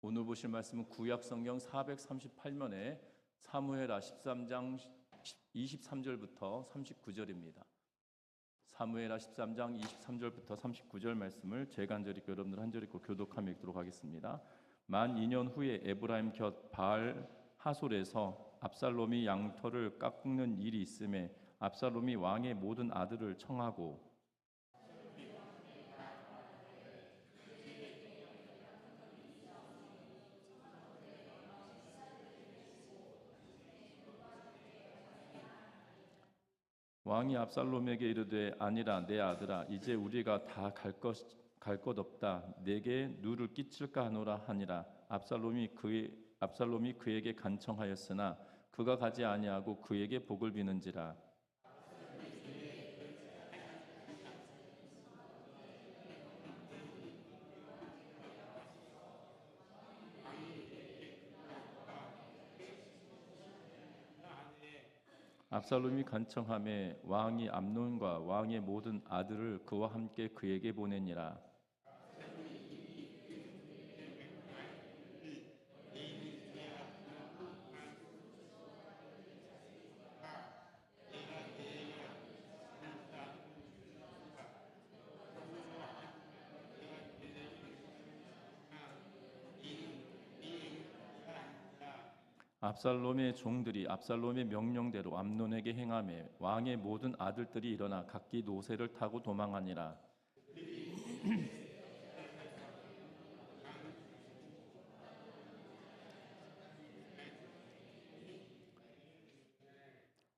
오늘 보실 말씀은 구약 성경 438면에 사무엘하 13장 23절부터 39절입니다. 사무엘하 13장 23절부터 39절 말씀을 제가 한 절 읽고 여러분들 한 절 읽고 교독하며 읽도록 하겠습니다. 만 2년 후에 에브라임 곁 바알 하솔에서 압살롬이 양털을 깎는 일이 있음에 압살롬이 왕의 모든 아들을 청하고 왕이 압살롬에게 이르되 아니라 내 아들아 이제 우리가 다 갈 것 없다 내게 누를 끼칠까 하노라 하니라. 압살롬이 그에게 간청하였으나 그가 가지 아니하고 그에게 복을 비는지라. 압살롬이 간청하매 왕이 암논과 왕의 모든 아들을 그와 함께 그에게 보내니라. 압살롬의 종들이 압살롬의 명령대로 암논에게 행하매 왕의 모든 아들들이 일어나 각기 노새를 타고 도망하니라.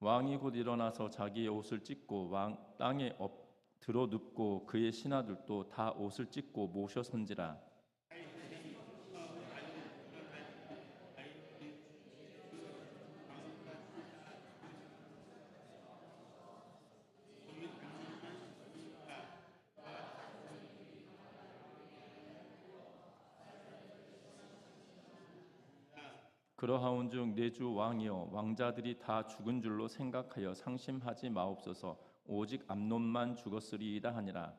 왕이 곧 일어나서 자기의 옷을 찢고 왕 땅에 엎드러 눕고 그의 신하들도 다 옷을 찢고 모셔 선지라. 그러하온즉 내 주 왕이여 왕자들이 다 죽은 줄로 생각하여 상심하지 마옵소서. 오직 암논만 죽었으리이다 하니라.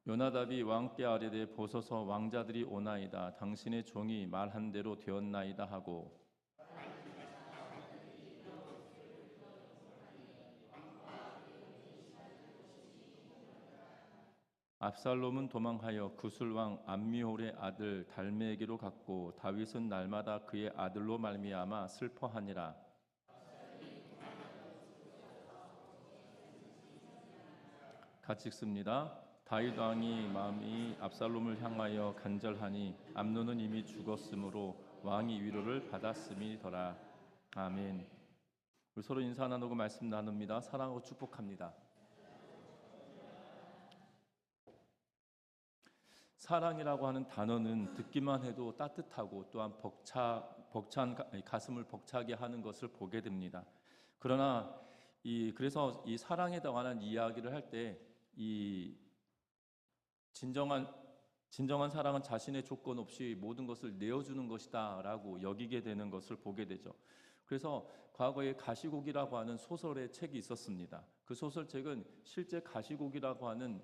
요나답이 왕께 아뢰되 보소서 왕자들이 오나이다. 당신의 종이 말한 대로 되었나이다 하고 압살롬은 도망하여 구술왕 암미홀의 아들 달메에게로 갔고 다윗은 날마다 그의 아들로 말미암아 슬퍼하니라. 같이 읽습니다. 다윗 왕이 마음이 압살롬을 향하여 간절하니 암논은 이미 죽었으므로 왕이 위로를 받았음이더라. 아멘. 우리 서로 인사 나누고 말씀 나눕니다. 사랑하고 축복합니다. 사랑이라고 하는 단어는 듣기만 해도 따뜻하고 또한 벅찬 가슴을 벅차게 하는 것을 보게 됩니다. 그러나 그래서 이 사랑에 관한 이야기를 할 때 이 진정한 사랑은 자신의 조건 없이 모든 것을 내어주는 것이다라고 여기게 되는 것을 보게 되죠. 그래서 과거에 가시곡이라고 하는 소설의 책이 있었습니다. 그 소설책은 실제 가시곡이라고 하는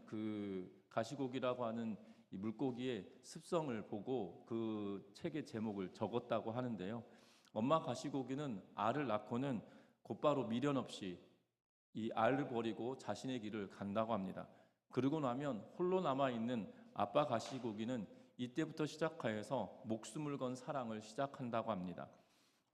이 물고기의 습성을 보고 그 책의 제목을 적었다고 하는데요. 엄마 가시고기는 알을 낳고는 곧바로 미련 없이 이 알을 버리고 자신의 길을 간다고 합니다. 그러고 나면 홀로 남아있는 아빠 가시고기는 이때부터 시작하여서 목숨을 건 사랑을 시작한다고 합니다.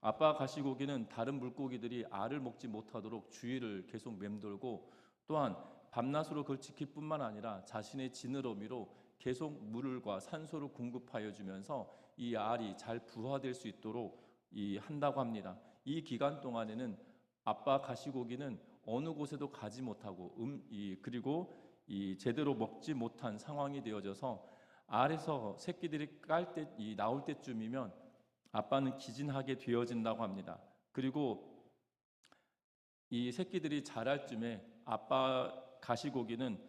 아빠 가시고기는 다른 물고기들이 알을 먹지 못하도록 주위를 계속 맴돌고 또한 밤낮으로 그걸 지킬 뿐만 아니라 자신의 지느러미로 계속 물과 산소를 공급하여 주면서 이 알이 잘 부화될 수 있도록 한다고 합니다. 이 기간 동안에는 아빠 가시고기는 어느 곳에도 가지 못하고 그리고 제대로 먹지 못한 상황이 되어져서 알에서 새끼들이 나올 때쯤이면 아빠는 기진하게 되어진다고 합니다. 그리고 이 새끼들이 자랄 쯤에 아빠 가시고기는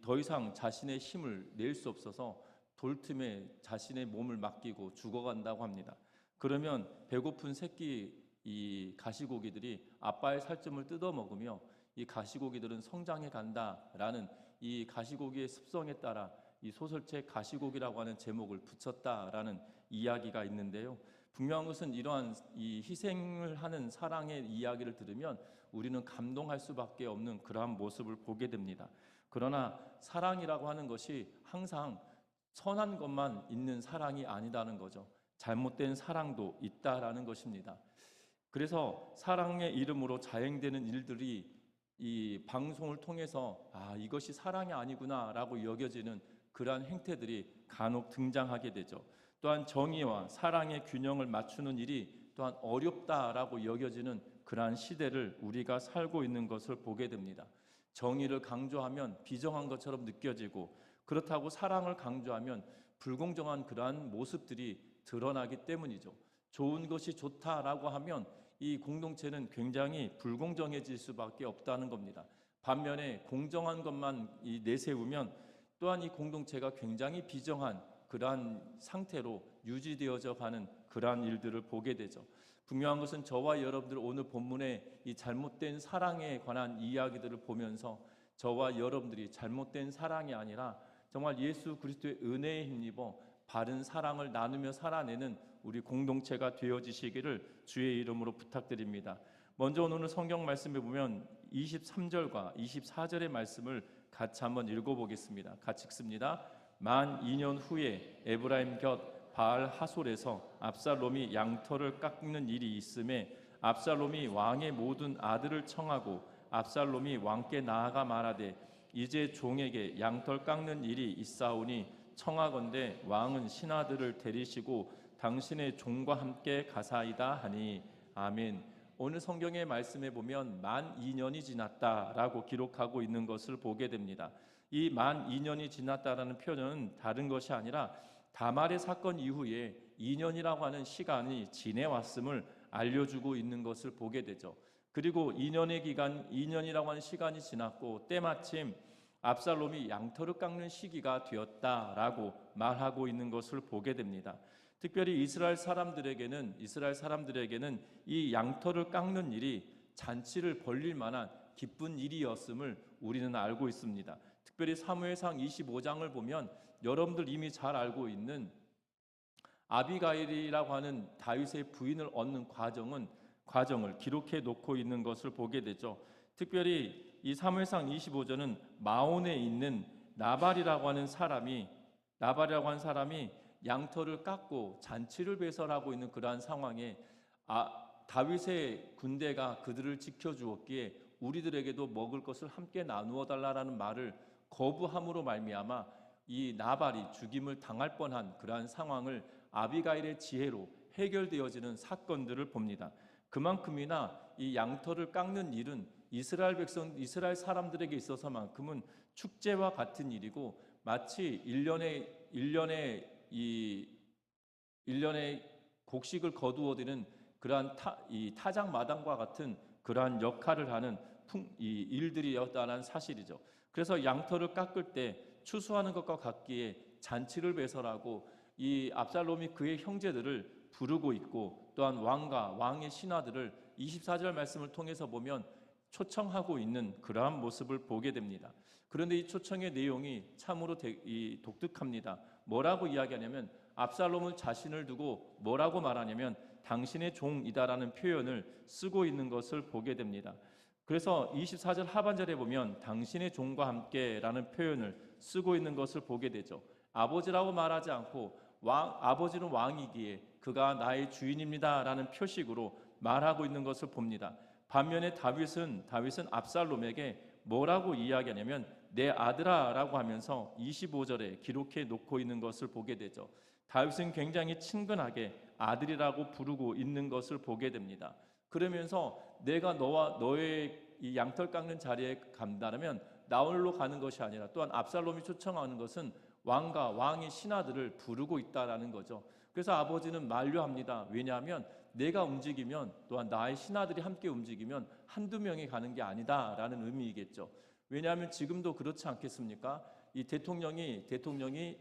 더 이상 자신의 힘을 낼 수 없어서 돌틈에 자신의 몸을 맡기고 죽어간다고 합니다. 그러면 배고픈 새끼 이 가시고기들이 아빠의 살점을 뜯어 먹으며 이 가시고기들은 성장해 간다라는 이 가시고기의 습성에 따라 이 소설책 가시고기라고 하는 제목을 붙였다라는 이야기가 있는데요. 분명한 것은 이러한 이 희생을 하는 사랑의 이야기를 들으면 우리는 감동할 수밖에 없는 그러한 모습을 보게 됩니다. 그러나 사랑이라고 하는 것이 항상 선한 것만 있는 사랑이 아니다는 거죠. 잘못된 사랑도 있다라는 것입니다. 그래서 사랑의 이름으로 자행되는 일들이 이 방송을 통해서 이것이 사랑이 아니구나라고 여겨지는 그러한 행태들이 간혹 등장하게 되죠. 또한 정의와 사랑의 균형을 맞추는 일이 또한 어렵다라고 여겨지는 그러한 시대를 우리가 살고 있는 것을 보게 됩니다. 정의를 강조하면 비정한 것처럼 느껴지고, 그렇다고 사랑을 강조하면 불공정한 그러한 모습들이 드러나기 때문이죠. 좋은 것이 좋다라고 하면 이 공동체는 굉장히 불공정해질 수밖에 없다는 겁니다. 반면에 공정한 것만 내세우면 또한 이 공동체가 굉장히 비정한 그러한 상태로 유지되어져 가는 그러한 일들을 보게 되죠. 분명한 것은 저와 여러분들 오늘 본문의 이 잘못된 사랑에 관한 이야기들을 보면서 저와 여러분들이 잘못된 사랑이 아니라 정말 예수 그리스도의 은혜에 힘입어 바른 사랑을 나누며 살아내는 우리 공동체가 되어지시기를 주의 이름으로 부탁드립니다. 먼저 오늘 성경 말씀에 보면 23절과 24절의 말씀을 같이 한번 읽어보겠습니다. 같이 읽습니다. 만 2년 후에 에브라임 곁 바알 하솔에서 압살롬이 양털을 깎는 일이 있음에 압살롬이 왕의 모든 아들을 청하고 압살롬이 왕께 나아가 말하되 이제 종에게 양털 깎는 일이 있사오니 청하건대 왕은 신하들을 데리시고 당신의 종과 함께 가사이다 하니. 아멘. 오늘 성경의 말씀에 보면 만 2년이 지났다라고 기록하고 있는 것을 보게 됩니다. 이 만 2년이 지났다라는 표현은 다른 것이 아니라 다말의 사건 이후에 2년이라고 하는 시간이 지내왔음을 알려주고 있는 것을 보게 되죠. 그리고 2년이라고 하는 시간이 지났고 때마침 압살롬이 양털을 깎는 시기가 되었다라고 말하고 있는 것을 보게 됩니다. 특별히 이스라엘 사람들에게는 이 양털을 깎는 일이 잔치를 벌릴 만한 기쁜 일이었음을 우리는 알고 있습니다. 특별히 사무엘상 25장을 보면 여러분들 이미 잘 알고 있는 아비가일이라고 하는 다윗의 부인을 얻는 과정을 기록해 놓고 있는 것을 보게 되죠. 특별히 이 사무엘상 25장은 마온에 있는 나발이라고 하는 사람이 양털을 깎고 잔치를 배설하고 있는 그러한 상황에 다윗의 군대가 그들을 지켜주었기에 우리들에게도 먹을 것을 함께 나누어 달라라는 말을 거부함으로 말미암아 이 나발이 죽임을 당할 뻔한 그러한 상황을 아비가일의 지혜로 해결되어지는 사건들을 봅니다. 그만큼이나 이 양털을 깎는 일은 이스라엘 사람들에게 있어서만큼은 축제와 같은 일이고 마치 1년에 곡식을 거두어들이는 그러한 타작마당과 같은 그러한 역할을 하는 일들이었다는 사실이죠. 그래서 양털을 깎을 때 추수하는 것과 같기에 잔치를 배설하고 이 압살롬이 그의 형제들을 부르고 있고 또한 왕의 신하들을 24절 말씀을 통해서 보면 초청하고 있는 그러한 모습을 보게 됩니다. 그런데 이 초청의 내용이 참으로 독특합니다. 뭐라고 이야기하냐면 압살롬은 자신을 두고 뭐라고 말하냐면 당신의 종이다라는 표현을 쓰고 있는 것을 보게 됩니다. 그래서 24절 하반절에 보면 당신의 종과 함께라는 표현을 쓰고 있는 것을 보게 되죠. 아버지라고 말하지 않고 아버지는 왕이기에 그가 나의 주인입니다라는 표식으로 말하고 있는 것을 봅니다. 반면에 다윗은 압살롬에게 뭐라고 이야기하냐면 내 아들아라고 하면서 25절에 기록해 놓고 있는 것을 보게 되죠. 다윗은 굉장히 친근하게 아들이라고 부르고 있는 것을 보게 됩니다. 그러면서 내가 너의 이 양털 깎는 자리에 간다면 나 홀로 가는 것이 아니라 또한 압살롬이 초청하는 것은 왕의 신하들을 부르고 있다라는 거죠. 그래서 아버지는 만류합니다. 왜냐하면 내가 움직이면 또한 나의 신하들이 함께 움직이면 한두 명이 가는 게 아니다라는 의미이겠죠. 왜냐하면 지금도 그렇지 않겠습니까? 이 대통령이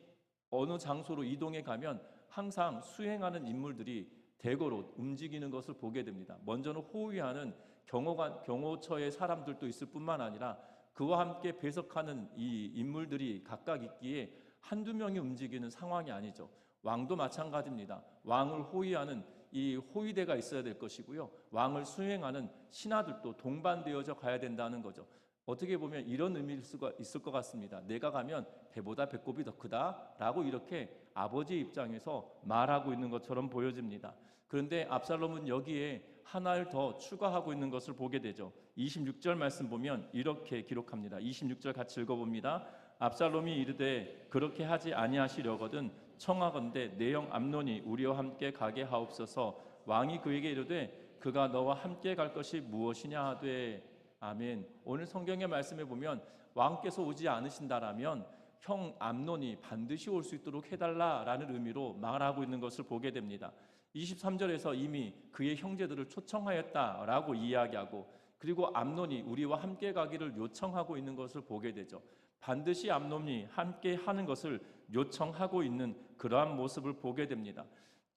어느 장소로 이동해 가면 항상 수행하는 인물들이 대거로 움직이는 것을 보게 됩니다. 먼저는 호위하는 경호처의 사람들도 있을 뿐만 아니라 그와 함께 배석하는 이 인물들이 각각 있기에 한두 명이 움직이는 상황이 아니죠. 왕도 마찬가지입니다. 왕을 호위하는 이 호위대가 있어야 될 것이고요. 왕을 수행하는 신하들도 동반되어져 가야 된다는 거죠. 어떻게 보면 이런 의미일 수가 있을 것 같습니다. 내가 가면 배보다 배꼽이 더 크다라고 이렇게 아버지 입장에서 말하고 있는 것처럼 보여집니다. 그런데 압살롬은 여기에 하나를 더 추가하고 있는 것을 보게 되죠. 26절 말씀 보면 이렇게 기록합니다. 26절 같이 읽어봅니다. 압살롬이 이르되 그렇게 하지 아니하시려거든 청하건대 내 형 암논이 우리와 함께 가게 하옵소서. 왕이 그에게 이르되 그가 너와 함께 갈 것이 무엇이냐 하되. 아멘. 오늘 성경의 말씀에 보면 왕께서 오지 않으신다라면 형 암논이 반드시 올 수 있도록 해달라라는 의미로 말하고 있는 것을 보게 됩니다. 23절에서 이미 그의 형제들을 초청하였다라고 이야기하고, 그리고 암논이 우리와 함께 가기를 요청하고 있는 것을 보게 되죠. 반드시 암논이 함께 하는 것을 요청하고 있는 그러한 모습을 보게 됩니다.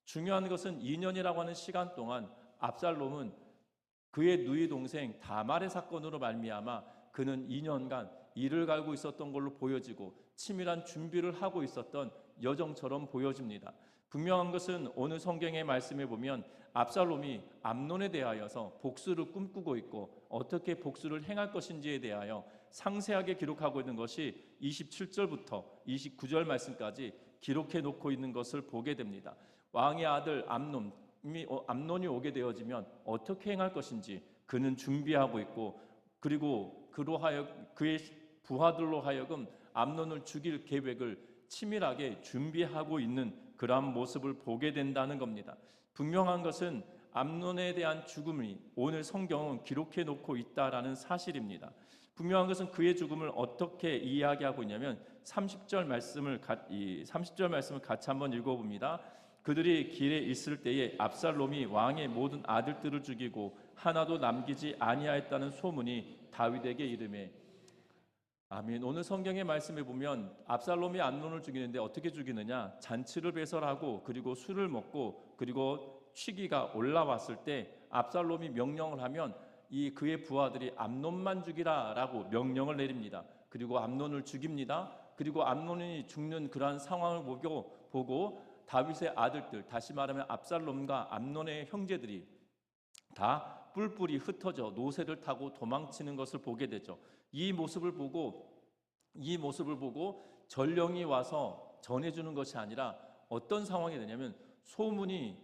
중요한 것은 2년이라고 하는 시간 동안 압살롬은 그의 누이 동생 다말의 사건으로 말미암아 그는 2년간 이를 갈고 있었던 걸로 보여지고 치밀한 준비를 하고 있었던 여정처럼 보여집니다. 분명한 것은 오늘 성경의 말씀에 보면 압살롬이 암논에 대하여서 복수를 꿈꾸고 있고 어떻게 복수를 행할 것인지에 대하여 상세하게 기록하고 있는 것이 27절부터 29절 말씀까지 기록해 놓고 있는 것을 보게 됩니다. 왕의 아들 암논이 오게 되어지면 어떻게 행할 것인지 그는 준비하고 있고, 그리고 그의 부하들로 하여금 암논을 죽일 계획을 치밀하게 준비하고 있는 그러한 모습을 보게 된다는 겁니다. 분명한 것은 암논에 대한 죽음이 오늘 성경은 기록해 놓고 있다라는 사실입니다. 분명한 것은 그의 죽음을 어떻게 이야기하고 있냐면 30절 말씀을 같이 한번 읽어봅니다. 그들이 길에 있을 때에 압살롬이 왕의 모든 아들들을 죽이고 하나도 남기지 아니하였다는 소문이 다윗에게 이르매. 아멘. 오늘 성경의 말씀에 보면 압살롬이 암논을 죽이는데 어떻게 죽이느냐? 잔치를 배설하고 그리고 술을 먹고 그리고 취기가 올라왔을 때 압살롬이 명령을 하면 그의 부하들이 암논만 죽이라라고 명령을 내립니다. 그리고 암논을 죽입니다. 그리고 암논이 죽는 그러한 상황을 보고 다윗의 아들들, 다시 말하면 압살롬과 암논의 형제들이 다 뿔뿔이 흩어져 노새를 타고 도망치는 것을 보게 되죠. 이 모습을 보고 전령이 와서 전해주는 것이 아니라 어떤 상황이 되냐면 소문이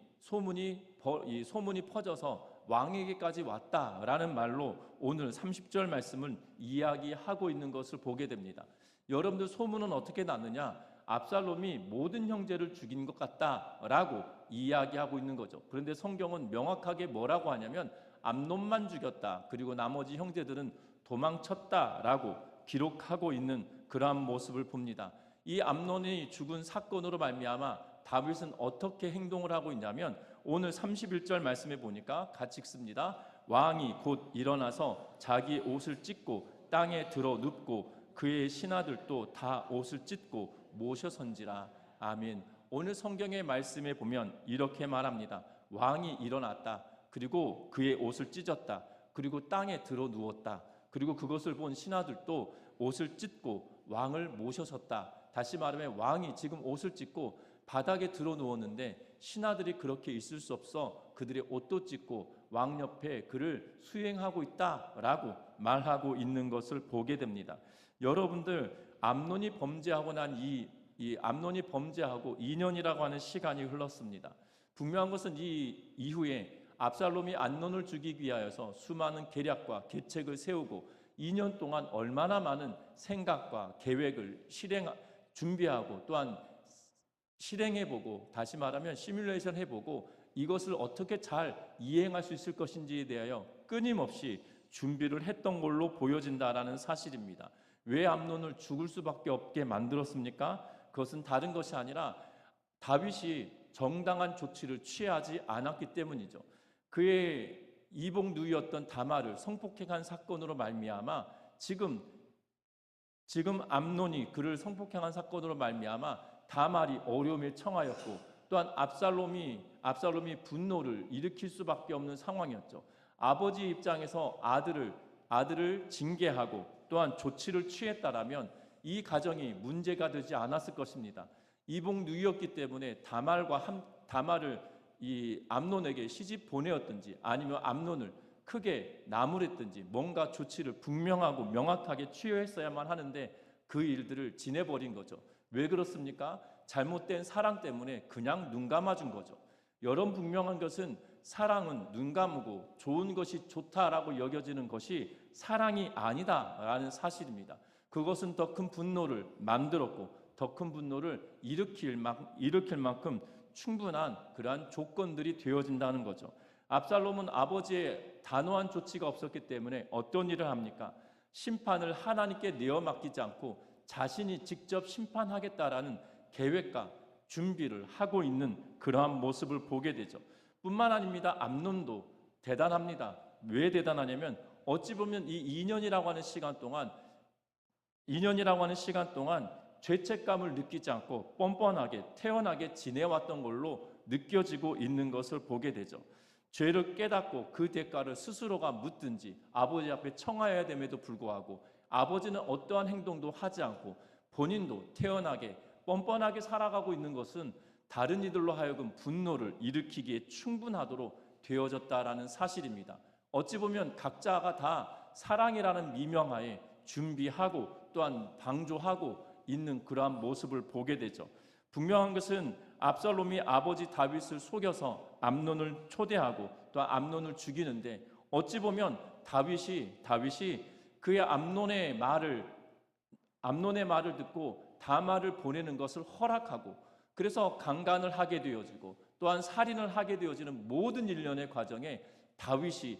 퍼져서 왕에게까지 왔다라는 말로 오늘 30절 말씀을 이야기하고 있는 것을 보게 됩니다. 여러분들, 소문은 어떻게 났느냐? 압살롬이 모든 형제를 죽인 것 같다라고 이야기하고 있는 거죠. 그런데 성경은 명확하게 뭐라고 하냐면 암논만 죽였다, 그리고 나머지 형제들은 도망쳤다라고 기록하고 있는 그러한 모습을 봅니다. 이 암논이 죽은 사건으로 말미암아 다윗은 어떻게 행동을 하고 있냐면 오늘 31절 말씀에 보니까 같이 읽습니다. 왕이 곧 일어나서 자기 옷을 찢고 땅에 들어 눕고 그의 신하들도 다 옷을 찢고 모셔선지라. 아멘. 오늘 성경의 말씀에 보면 이렇게 말합니다. 왕이 일어났다, 그리고 그의 옷을 찢었다, 그리고 땅에 들어 누웠다, 그리고 그것을 본 신하들도 옷을 찢고 왕을 모셔섰다. 다시 말하면 왕이 지금 옷을 찢고 바닥에 들어 누웠는데 신하들이 그렇게 있을 수 없어 그들의 옷도 찢고 왕 옆에 그를 수행하고 있다라고 말하고 있는 것을 보게 됩니다. 여러분들, 암논이 범죄하고 난 암논이 범죄하고 2년이라고 하는 시간이 흘렀습니다. 분명한 것은 이 이후에 압살롬이 암논을 죽이기 위하여서 수많은 계략과 계책을 세우고 2년 동안 얼마나 많은 생각과 계획을 준비하고 또한 실행해보고, 다시 말하면 시뮬레이션 해보고 이것을 어떻게 잘 이행할 수 있을 것인지에 대하여 끊임없이 준비를 했던 걸로 보여진다라는 사실입니다. 왜 암논을 죽을 수밖에 없게 만들었습니까? 그것은 다른 것이 아니라 다윗이 정당한 조치를 취하지 않았기 때문이죠. 그의 이복 누이였던 다말을 성폭행한 사건으로 말미암아 지금 암논이 그를 성폭행한 사건으로 말미암아 다말이 어려움에 처하였고 또한 압살롬이 분노를 일으킬 수밖에 없는 상황이었죠. 아버지 입장에서 아들을 징계하고 또한 조치를 취했다라면 이 가정이 문제가 되지 않았을 것입니다. 이복 누이였기 때문에 다말을 이 암논에게 시집 보내었든지 아니면 암논을 크게 나무랬든지 뭔가 조치를 분명하고 명확하게 취했어야만 하는데 그 일들을 지내버린 거죠. 왜 그렇습니까? 잘못된 사랑 때문에 그냥 눈 감아준 거죠. 여러분, 분명한 것은 사랑은 눈 감고 좋은 것이 좋다라고 여겨지는 것이 사랑이 아니다라는 사실입니다. 그것은 더 큰 분노를 만들었고 더 큰 분노를 일으킬 만큼 충분한 그러한 조건들이 되어진다는 거죠. 압살롬은 아버지의 단호한 조치가 없었기 때문에 어떤 일을 합니까? 심판을 하나님께 내어 맡기지 않고 자신이 직접 심판하겠다라는 계획과 준비를 하고 있는 그러한 모습을 보게 되죠. 뿐만 아닙니다. 암논도 대단합니다. 왜 대단하냐면 어찌 보면 이 2년이라고 하는 시간 동안 죄책감을 느끼지 않고 뻔뻔하게 태연하게 지내왔던 걸로 느껴지고 있는 것을 보게 되죠. 죄를 깨닫고 그 대가를 스스로가 묻든지 아버지 앞에 청하여야 됨에도 불구하고 아버지는 어떠한 행동도 하지 않고 본인도 태연하게 뻔뻔하게 살아가고 있는 것은 다른 이들로 하여금 분노를 일으키기에 충분하도록 되어졌다라는 사실입니다. 어찌 보면 각자가 다 사랑이라는 미명하에 준비하고 또한 방조하고 있는 그러한 모습을 보게 되죠. 분명한 것은 압살롬이 아버지 다윗을 속여서 암논을 초대하고 또 암논을 죽이는데 어찌 보면 다윗이 그의 암논의 말을 듣고 다말을 보내는 것을 허락하고 그래서 강간을 하게 되어지고 또한 살인을 하게 되어지는 모든 일련의 과정에 다윗이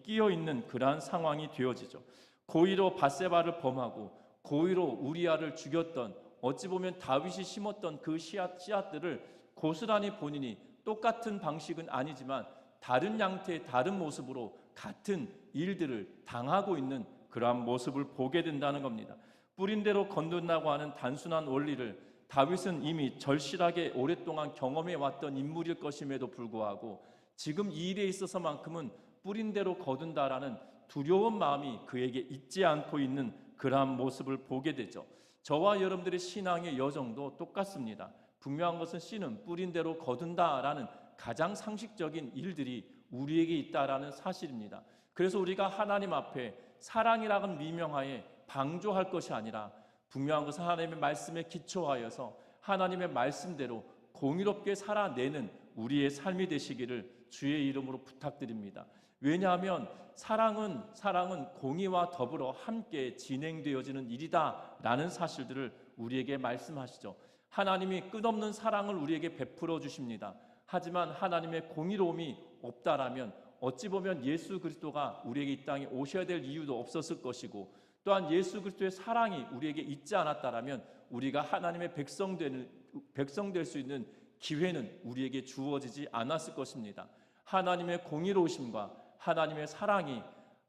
끼어 있는 그러한 상황이 되어지죠. 고의로 밧세바를 범하고 고의로 우리아를 죽였던 어찌 보면 다윗이 심었던 그 씨앗들을 고스란히 본인이 똑같은 방식은 아니지만 다른 양태의 다른 모습으로 같은 일들을 당하고 있는 그러한 모습을 보게 된다는 겁니다. 뿌린 대로 거둔다고 하는 단순한 원리를 다윗은 이미 절실하게 오랫동안 경험해 왔던 인물일 것임에도 불구하고 지금 이 일에 있어서만큼은 뿌린 대로 거둔다라는 두려운 마음이 그에게 있지 않고 있는 그러한 모습을 보게 되죠. 저와 여러분들의 신앙의 여정도 똑같습니다. 분명한 것은 씨는 뿌린 대로 거둔다라는 가장 상식적인 일들이 우리에게 있다라는 사실입니다. 그래서 우리가 하나님 앞에 사랑이라는 미명하에 방조할 것이 아니라 분명한 것은 하나님의 말씀에 기초하여서 하나님의 말씀대로 공의롭게 살아내는 우리의 삶이 되시기를 주의 이름으로 부탁드립니다. 왜냐하면 사랑은 공의와 더불어 함께 진행되어지는 일이다라는 사실들을 우리에게 말씀하시죠. 하나님이 끝없는 사랑을 우리에게 베풀어 주십니다. 하지만 하나님의 공의로움이 없다라면 어찌 보면 예수 그리스도가 우리에게 이 땅에 오셔야 될 이유도 없었을 것이고 또한 예수 그리스도의 사랑이 우리에게 있지 않았다라면 우리가 하나님의 백성 될 수 있는 기회는 우리에게 주어지지 않았을 것입니다. 하나님의 공의로우심과 하나님의 사랑이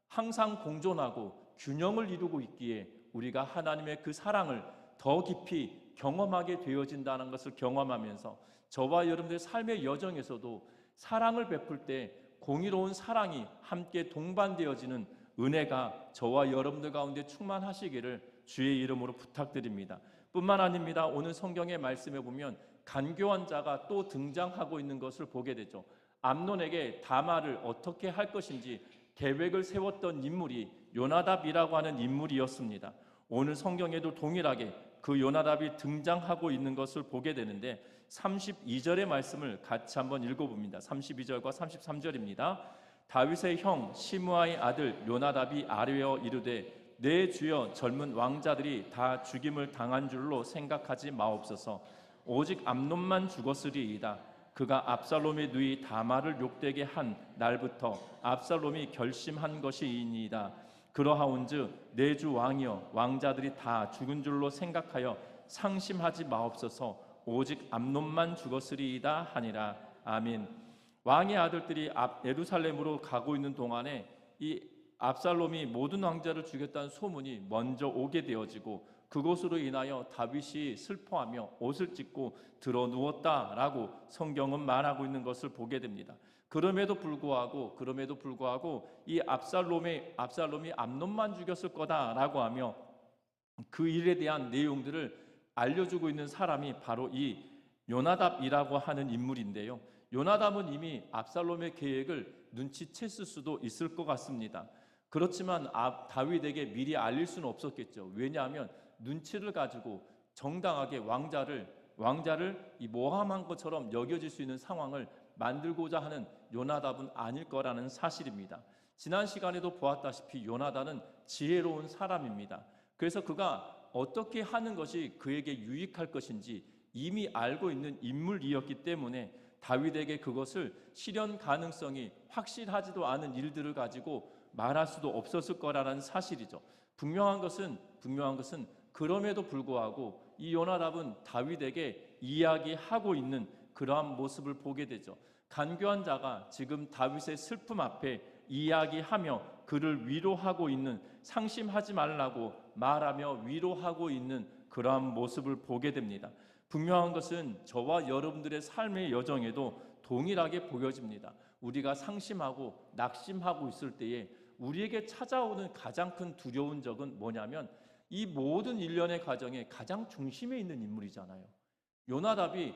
항상 공존하고 균형을 이루고 있기에 우리가 하나님의 그 사랑을 더 깊이 경험하게 되어진다는 것을 경험하면서 저와 여러분들의 삶의 여정에서도 사랑을 베풀 때 공의로운 사랑이 함께 동반되어지는 은혜가 저와 여러분들 가운데 충만하시기를 주의 이름으로 부탁드립니다. 뿐만 아닙니다. 오늘 성경의 말씀에 보면 간교한 자가 또 등장하고 있는 것을 보게 되죠. 암논에게 다말을 어떻게 할 것인지 계획을 세웠던 인물이 요나답이라고 하는 인물이었습니다. 오늘 성경에도 동일하게 그 요나답이 등장하고 있는 것을 보게 되는데 32절의 말씀을 같이 한번 읽어봅니다. 32절과 33절입니다. 다윗의 형 시므아의 아들 요나답이 아뢰어 이르되 내 주여 젊은 왕자들이 다 죽임을 당한 줄로 생각하지 마옵소서. 오직 암논만 죽었으리이다. 그가 압살롬의 누이 다말을 욕되게 한 날부터 압살롬이 결심한 것이니이다. 그러하온즉 내 주 왕이여 왕자들이 다 죽은 줄로 생각하여 상심하지 마옵소서. 오직 암논만 죽었으리이다 하니라. 아멘. 왕의 아들들이 예루살렘으로 가고 있는 동안에 이 압살롬이 모든 왕자를 죽였다는 소문이 먼저 오게 되어지고 그것으로 인하여 다윗이 슬퍼하며 옷을 찢고 들어 누웠다라고 성경은 말하고 있는 것을 보게 됩니다. 그럼에도 불구하고 이 압살롬이 암논만 죽였을 거다라고 하며 그 일에 대한 내용들을 알려주고 있는 사람이 바로 이 요나답이라고 하는 인물인데요. 요나답은 이미 압살롬의 계획을 눈치챘을 수도 있을 것 같습니다. 그렇지만 다윗에게 미리 알릴 수는 없었겠죠. 왜냐하면 눈치를 가지고 정당하게 왕자를 이 모함한 것처럼 여겨질 수 있는 상황을 만들고자 하는 요나답은 아닐 거라는 사실입니다. 지난 시간에도 보았다시피 요나답은 지혜로운 사람입니다. 그래서 그가 어떻게 하는 것이 그에게 유익할 것인지 이미 알고 있는 인물이었기 때문에 다윗에게 그것을 실현 가능성이 확실하지도 않은 일들을 가지고 말할 수도 없었을 거라는 사실이죠. 분명한 것은 그럼에도 불구하고 이 요나답은 다윗에게 이야기하고 있는 그러한 모습을 보게 되죠. 간교한 자가 지금 다윗의 슬픔 앞에 이야기하며 그를 위로하고 있는, 상심하지 말라고 말하며 위로하고 있는 그러한 모습을 보게 됩니다. 분명한 것은 저와 여러분들의 삶의 여정에도 동일하게 보여집니다. 우리가 상심하고 낙심하고 있을 때에 우리에게 찾아오는 가장 큰 두려운 적은 뭐냐면 이 모든 일련의 과정에 가장 중심에 있는 인물이잖아요. 요나답이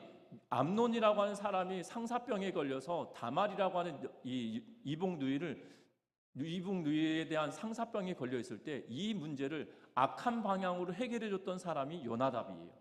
암논이라고 하는 사람이 상사병에 걸려서 다말이라고 하는 이 이북누이에 대한 상사병에 걸려 있을 때 이 문제를 악한 방향으로 해결해 줬던 사람이 요나답이에요.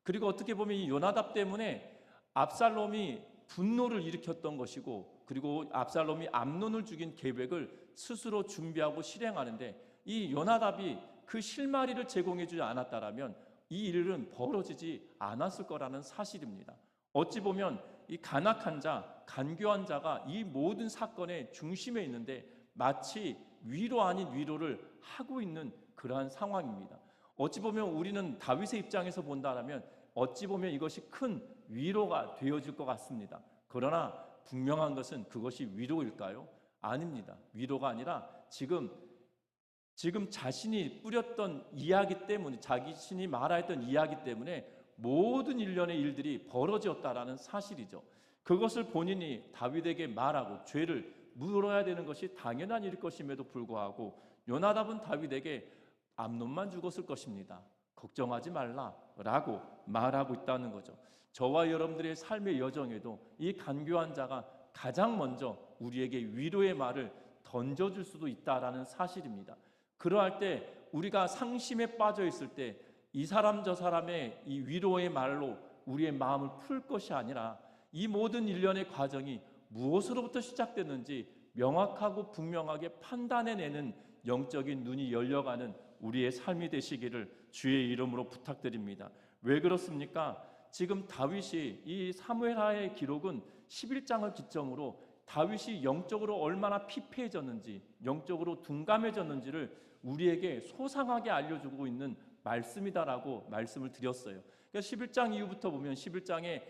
그리고 어떻게 보면 이 요나답 때문에 압살롬이 분노를 일으켰던 것이고, 그리고 압살롬이 암논을 죽인 계획을 스스로 준비하고 실행하는데 이 요나답이 그 실마리를 제공해 주지 않았다라면 이 일은 벌어지지 않았을 거라는 사실입니다. 어찌 보면 이 간악한 자, 간교한 자가 이 모든 사건의 중심에 있는데 마치 위로 아닌 위로를 하고 있는 그러한 상황입니다. 어찌 보면 우리는 다윗의 입장에서 본다면 어찌 보면 이것이 큰 위로가 되어질 것 같습니다. 그러나 분명한 것은 그것이 위로일까요? 아닙니다. 위로가 아니라 지금 자신이 뿌렸던 이야기 때문에, 자신이 말했던 이야기 때문에 모든 일련의 일들이 벌어졌다라는 사실이죠. 그것을 본인이 다윗에게 말하고 죄를 물어야 되는 것이 당연한 일일 것임에도 불구하고 요나답은 다윗에게 암논만 죽었을 것입니다. 걱정하지 말라라고 말하고 있다는 거죠. 저와 여러분들의 삶의 여정에도 이 간교한 자가 가장 먼저 우리에게 위로의 말을 던져줄 수도 있다라는 사실입니다. 그러할 때 우리가 상심에 빠져 있을 때 이 사람 저 사람의 이 위로의 말로 우리의 마음을 풀 것이 아니라 이 모든 일련의 과정이 무엇으로부터 시작됐는지 명확하고 분명하게 판단해내는 영적인 눈이 열려가는 우리의 삶이 되시기를 주의 이름으로 부탁드립니다. 왜 그렇습니까? 지금 다윗이 이 사무엘하의 기록은 11장을 기점으로 다윗이 영적으로 얼마나 피폐해졌는지, 영적으로 둔감해졌는지를 우리에게 소상하게 알려주고 있는 말씀이다라고 말씀을 드렸어요. 그러니까 11장 이후부터 보면 11장에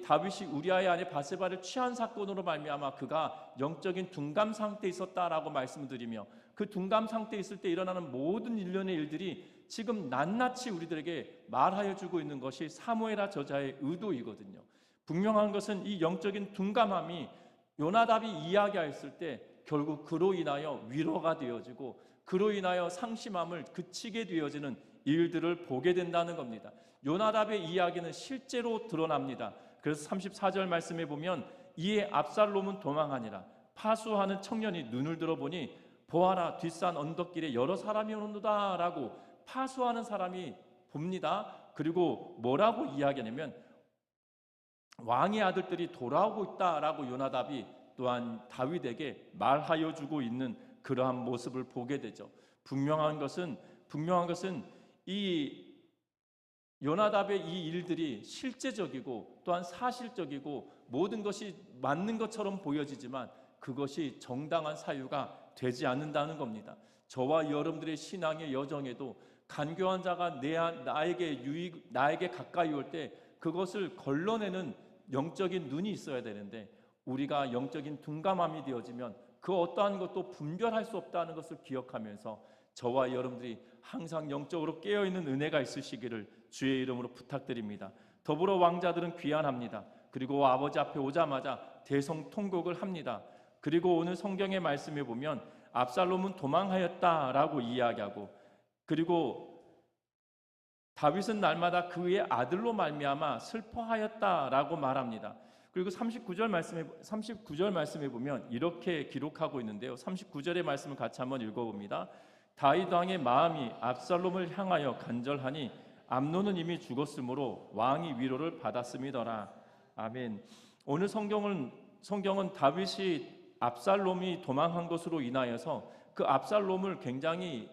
다윗이 우리아의 아내 바세바를 취한 사건으로 말미암아 그가 영적인 둔감 상태에 있었다라고 말씀을 드리며 그 둔감 상태에 있을 때 일어나는 모든 일련의 일들이 지금 낱낱이 우리들에게 말하여 주고 있는 것이 사무엘하 저자의 의도이거든요. 분명한 것은 이 영적인 둔감함이 요나답이 이야기했을 때 결국 그로 인하여 위로가 되어지고 그로 인하여 상심함을 그치게 되어지는 일들을 보게 된다는 겁니다. 요나답의 이야기는 실제로 드러납니다. 그래서 34절 말씀에 보면 이에 압살롬은 도망하니라. 파수하는 청년이 눈을 들어보니 보아라 뒷산 언덕길에 여러 사람이 오는도다 라고 파수하는 사람이 봅니다. 그리고 뭐라고 이야기하냐면 왕의 아들들이 돌아오고 있다라고 요나답이 또한 다윗에게 말하여 주고 있는 그러한 모습을 보게 되죠. 분명한 것은 이 요나답의 이 일들이 실제적이고 또한 사실적이고 모든 것이 맞는 것처럼 보여지지만 그것이 정당한 사유가 되지 않는다는 겁니다. 저와 여러분들의 신앙의 여정에도 간교한 자가 나에게 가까이 올 때 그것을 걸러내는 영적인 눈이 있어야 되는데 우리가 영적인 둔감함이 되어지면 그 어떠한 것도 분별할 수 없다는 것을 기억하면서 저와 여러분들이 항상 영적으로 깨어있는 은혜가 있으시기를 주의 이름으로 부탁드립니다. 더불어 왕자들은 귀환합니다. 그리고 아버지 앞에 오자마자 대성통곡을 합니다. 그리고 오늘 성경의 말씀에 보면 압살롬은 도망하였다라고 이야기하고, 그리고 다윗은 날마다 그의 아들로 말미암아 슬퍼하였다라고 말합니다. 그리고 39절 말씀에 보면 이렇게 기록하고 있는데요. 39절의 말씀을 같이 한번 읽어봅니다. 다윗 왕의 마음이 압살롬을 향하여 간절하니 암논은 이미 죽었으므로 왕이 위로를 받았음이더라. 아멘. 오늘 성경은 다윗이 압살롬이 도망한 것으로 인하여서 그 압살롬을 굉장히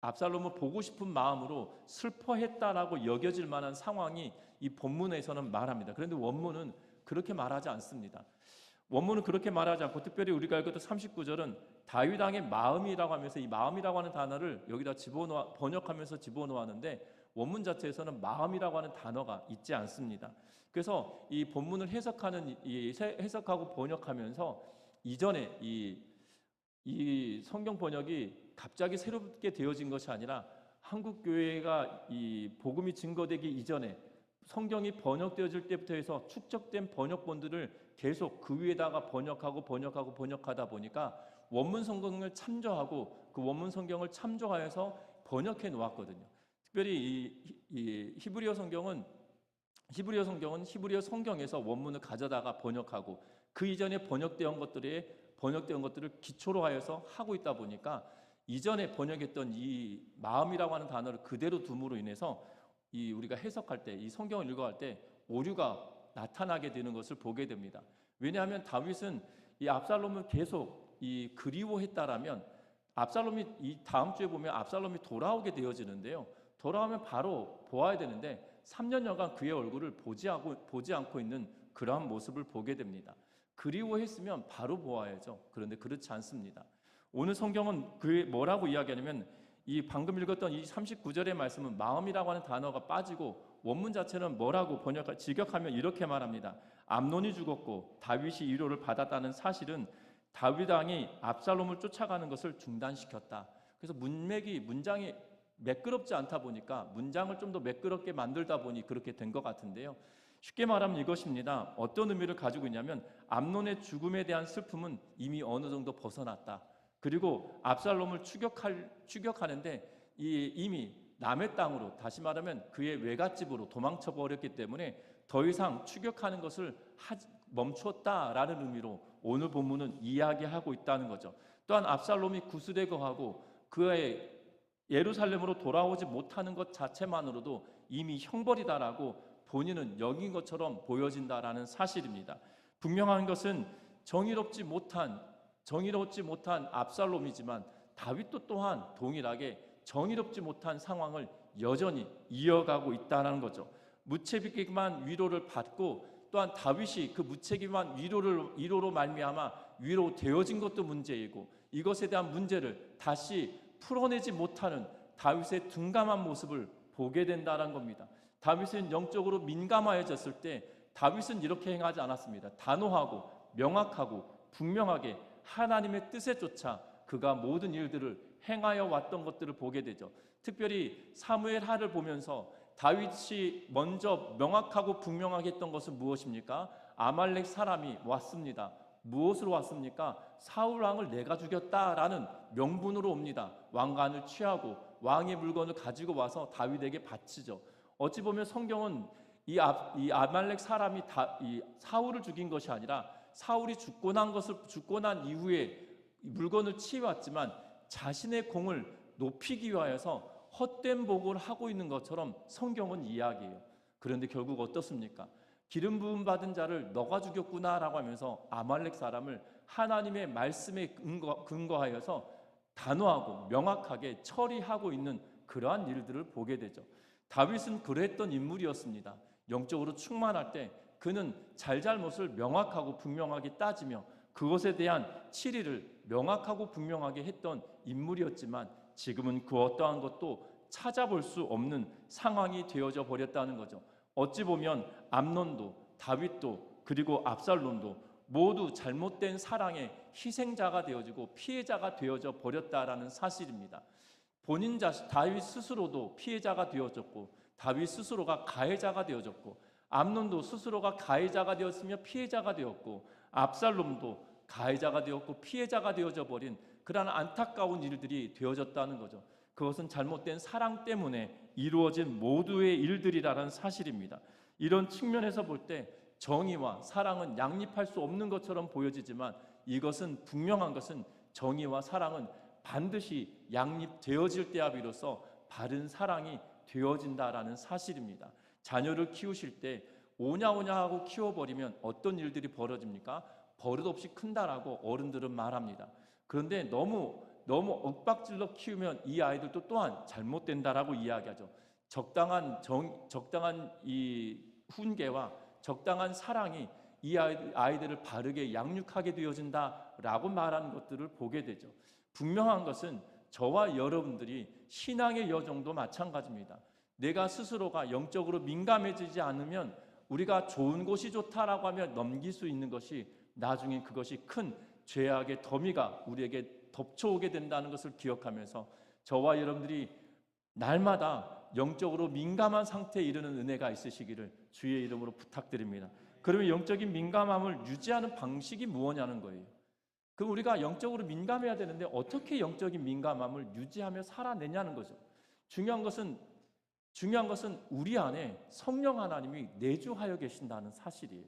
압살롬을 보고 싶은 마음으로 슬퍼했다라고 여겨질 만한 상황이 이 본문에서는 말합니다. 그런데 원문은 그렇게 말하지 않습니다. 원문은 그렇게 말하지 않고, 특별히 우리가 읽었던 39절은 다윗 왕의 마음이라고 하면서 이 마음이라고 하는 단어를 여기다 번역하면서 집어넣었는데 원문 자체에서는 마음이라고 하는 단어가 있지 않습니다. 그래서 이 본문을 해석하고 번역하면서 이전에 이 성경 번역이 갑자기 새롭게 되어진 것이 아니라 한국 교회가 이 복음이 증거되기 이전에 성경이 번역되어질 때부터 해서 축적된 번역본들을 계속 그 위에다가 번역하다 보니까 원문 성경을 참조하고 그 원문 성경을 참조하여서 번역해 놓았거든요. 특별히 이 히브리어 성경은 히브리어 성경에서 원문을 가져다가 번역하고 그 이전에 번역되었던 것들을 기초로 하여서 하고 있다 보니까 이전에 번역했던 이 마음이라고 하는 단어를 그대로 둠으로 인해서 우리가 해석할 때, 이 성경을 읽어갈 때 오류가 나타나게 되는 것을 보게 됩니다. 왜냐하면 다윗은 이 압살롬을 계속 그리워했다라면 압살롬이 이 다음 주에 보면 압살롬이 돌아오게 되어지는데요. 돌아오면 바로 보아야 되는데 3년여간 그의 얼굴을 보지 않고 있는 그러한 모습을 보게 됩니다. 그리워했으면 바로 보아야죠. 그런데 그렇지 않습니다. 오늘 성경은 뭐라고 이야기하냐면 이 방금 읽었던 이 39절의 말씀은 마음이라고 하는 단어가 빠지고 원문 자체는 뭐라고 직역하면 이렇게 말합니다. 암논이 죽었고 다윗이 위로를 받았다는 사실은 다윗 왕이 압살롬을 쫓아가는 것을 중단시켰다. 그래서 문장이 매끄럽지 않다 보니까 문장을 좀 더 매끄럽게 만들다 보니 그렇게 된 것 같은데요. 쉽게 말하면 이것입니다. 어떤 의미를 가지고 있냐면 암논의 죽음에 대한 슬픔은 이미 어느 정도 벗어났다. 그리고 압살롬을 추격하는데 이미 남의 땅으로, 다시 말하면 그의 외갓집으로 도망쳐 버렸기 때문에 더 이상 추격하는 것을 멈췄다라는 의미로 오늘 본문은 이야기하고 있다는 거죠. 또한 압살롬이 구슬에 거하고 그의 예루살렘으로 돌아오지 못하는 것 자체만으로도 이미 형벌이다라고 본인은 여긴 것처럼 보여진다라는 사실입니다. 분명한 것은 정의롭지 못한 압살롬이지만 다윗도 또한 동일하게 정의롭지 못한 상황을 여전히 이어가고 있다는 거죠. 무책임한 위로를 받고 또한 다윗이 그 무책임한 위로로 말미암아 위로되어진 것도 문제이고 이것에 대한 문제를 다시 풀어내지 못하는 다윗의 둔감한 모습을 보게 된다는 겁니다. 다윗은 영적으로 민감해졌을 때 다윗은 이렇게 행하지 않았습니다. 단호하고 명확하고 분명하게 하나님의 뜻에 쫓아 그가 모든 일들을 행하여 왔던 것들을 보게 되죠. 특별히 사무엘하를 보면서 다윗이 먼저 명확하고 분명하게 했던 것은 무엇입니까? 아말렉 사람이 왔습니다. 무엇으로 왔습니까? 사울 왕을 내가 죽였다라는 명분으로 옵니다. 왕관을 취하고 왕의 물건을 가지고 와서 다윗에게 바치죠. 어찌 보면 성경은 이 아말렉 사람이 이 사울을 죽인 것이 아니라 사울이 죽고 난 이후에 물건을 취해왔지만 자신의 공을 높이기 위하여서 헛된 보고를 하고 있는 것처럼 성경은 이야기해요. 그런데 결국 어떻습니까? 기름 부음 받은 자를 너가 죽였구나라고 하면서 아말렉 사람을 하나님의 말씀에 근거하여서 단호하고 명확하게 처리하고 있는 그러한 일들을 보게 되죠. 다윗은 그랬던 인물이었습니다. 영적으로 충만할 때 그는 잘잘못을 명확하고 분명하게 따지며 그것에 대한 치리를 명확하고 분명하게 했던 인물이었지만 지금은 그 어떠한 것도 찾아볼 수 없는 상황이 되어져 버렸다는 거죠. 어찌 보면 암논도 다윗도 그리고 압살롬도 모두 잘못된 사랑의 희생자가 되어지고 피해자가 되어져 버렸다라는 사실입니다. 본인 자신 다윗 스스로도 피해자가 되어졌고 다윗 스스로가 가해자가 되어졌고 암논도 스스로가 가해자가 되었으며 피해자가 되었고 압살롬도 가해자가 되었고 피해자가 되어져 버린 그러한 안타까운 일들이 되어졌다는 거죠. 그것은 잘못된 사랑 때문에 이루어진 모두의 일들이라는 사실입니다. 이런 측면에서 볼 때 정의와 사랑은 양립할 수 없는 것처럼 보여지지만 이것은 분명한 것은 정의와 사랑은 반드시 양립되어질 때야 비로소 바른 사랑이 되어진다라는 사실입니다. 자녀를 키우실 때 오냐오냐 하고 키워버리면 어떤 일들이 벌어집니까? 버릇없이 큰다라고 어른들은 말합니다. 그런데 너무 윽박질러 키우면 이 아이들도 또한 잘못된다라고 이야기하죠. 적당한 이 훈계와 적당한 사랑이 이 아이들을 바르게 양육하게 되어진다라고 말하는 것들을 보게 되죠. 분명한 것은 저와 여러분들이 신앙의 여정도 마찬가지입니다. 내가 스스로가 영적으로 민감해지지 않으면 우리가 좋은 곳이 좋다라고 하면 넘길 수 있는 것이 나중에 그것이 큰 죄악의 더미가 우리에게 덮쳐오게 된다는 것을 기억하면서 저와 여러분들이 날마다 영적으로 민감한 상태에 이르는 은혜가 있으시기를 주의 이름으로 부탁드립니다. 그러면 영적인 민감함을 유지하는 방식이 무엇냐는 거예요. 그럼 우리가 영적으로 민감해야 되는데 어떻게 영적인 민감함을 유지하며 살아내냐는 거죠. 중요한 것은 우리 안에 성령 하나님이 내주하여 계신다는 사실이에요.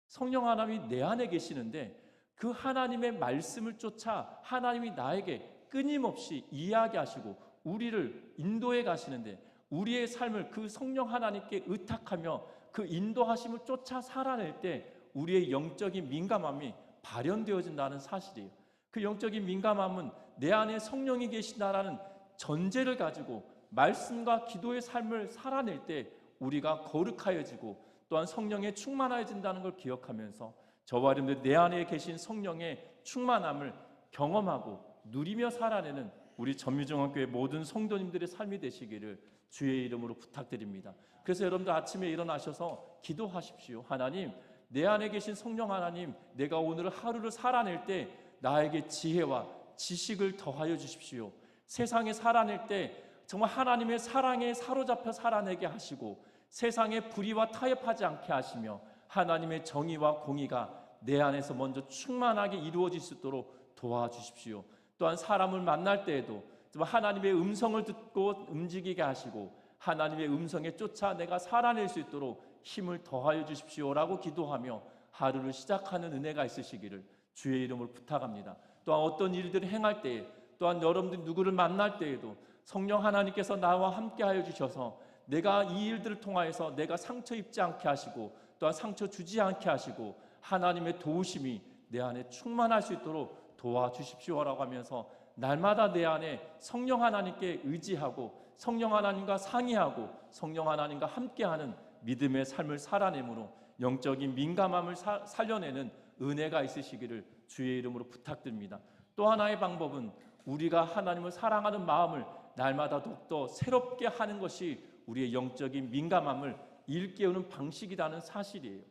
성령 하나님이 내 안에 계시는데 그 하나님의 말씀을 쫓아 하나님이 나에게 끊임없이 이야기하시고 우리를 인도해 가시는데 우리의 삶을 그 성령 하나님께 의탁하며 그 인도하심을 쫓아 살아낼 때 우리의 영적인 민감함이 발현되어진다는 사실이에요. 그 영적인 민감함은 내 안에 성령이 계신다라는 전제를 가지고 말씀과 기도의 삶을 살아낼 때 우리가 거룩하여지고 또한 성령에 충만해진다는 걸 기억하면서 저와 여러분들 내 안에 계신 성령의 충만함을 경험하고 누리며 살아내는 우리 전미중앙교회 모든 성도님들의 삶이 되시기를 주의 이름으로 부탁드립니다. 그래서 여러분들 아침에 일어나셔서 기도하십시오. 하나님, 내 안에 계신 성령 하나님, 내가 오늘 하루를 살아낼 때 나에게 지혜와 지식을 더하여 주십시오. 세상에 살아낼 때 정말 하나님의 사랑에 사로잡혀 살아내게 하시고 세상의 불의와 타협하지 않게 하시며 하나님의 정의와 공의가 내 안에서 먼저 충만하게 이루어질 수 있도록 도와주십시오. 또한 사람을 만날 때에도 하나님의 음성을 듣고 움직이게 하시고 하나님의 음성에 쫓아 내가 살아낼 수 있도록 힘을 더하여 주십시오라고 기도하며 하루를 시작하는 은혜가 있으시기를 주의 이름으로 부탁합니다. 또한 어떤 일들을 행할 때에 또한 여러분들 누구를 만날 때에도 성령 하나님께서 나와 함께하여 주셔서 내가 이 일들을 통하여서 내가 상처 입지 않게 하시고 또한 상처 주지 않게 하시고 하나님의 도우심이 내 안에 충만할 수 있도록 도와주십시오라고 하면서 날마다 내 안에 성령 하나님께 의지하고 성령 하나님과 상의하고 성령 하나님과 함께하는 믿음의 삶을 살아내므로 영적인 민감함을 살려내는 은혜가 있으시기를 주의 이름으로 부탁드립니다. 또 하나의 방법은 우리가 하나님을 사랑하는 마음을 날마다 더욱더 새롭게 하는 것이 우리의 영적인 민감함을 일깨우는 방식이라는 사실이에요.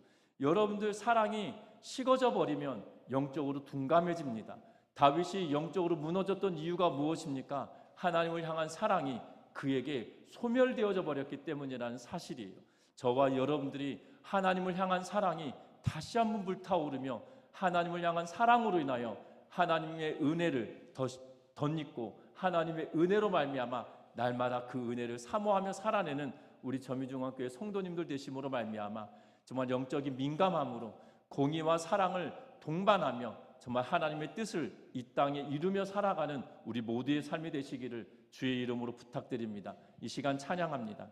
여러분들 사랑이 식어져 버리면 영적으로 둔감해집니다. 다윗이 영적으로 무너졌던 이유가 무엇입니까? 하나님을 향한 사랑이 그에게 소멸되어져 버렸기 때문이라는 사실이에요. 저와 여러분들이 하나님을 향한 사랑이 다시 한번 불타오르며 하나님을 향한 사랑으로 인하여 하나님의 은혜를 덧입고 하나님의 은혜로 말미암아 날마다 그 은혜를 사모하며 살아내는 우리 전미중앙교회 성도님들 되심으로 말미암아 정말 영적인 민감함으로 공의와 사랑을 동반하며 정말 하나님의 뜻을 이 땅에 이루며 살아가는 우리 모두의 삶이 되시기를 주의 이름으로 부탁드립니다. 이 시간 찬양합니다.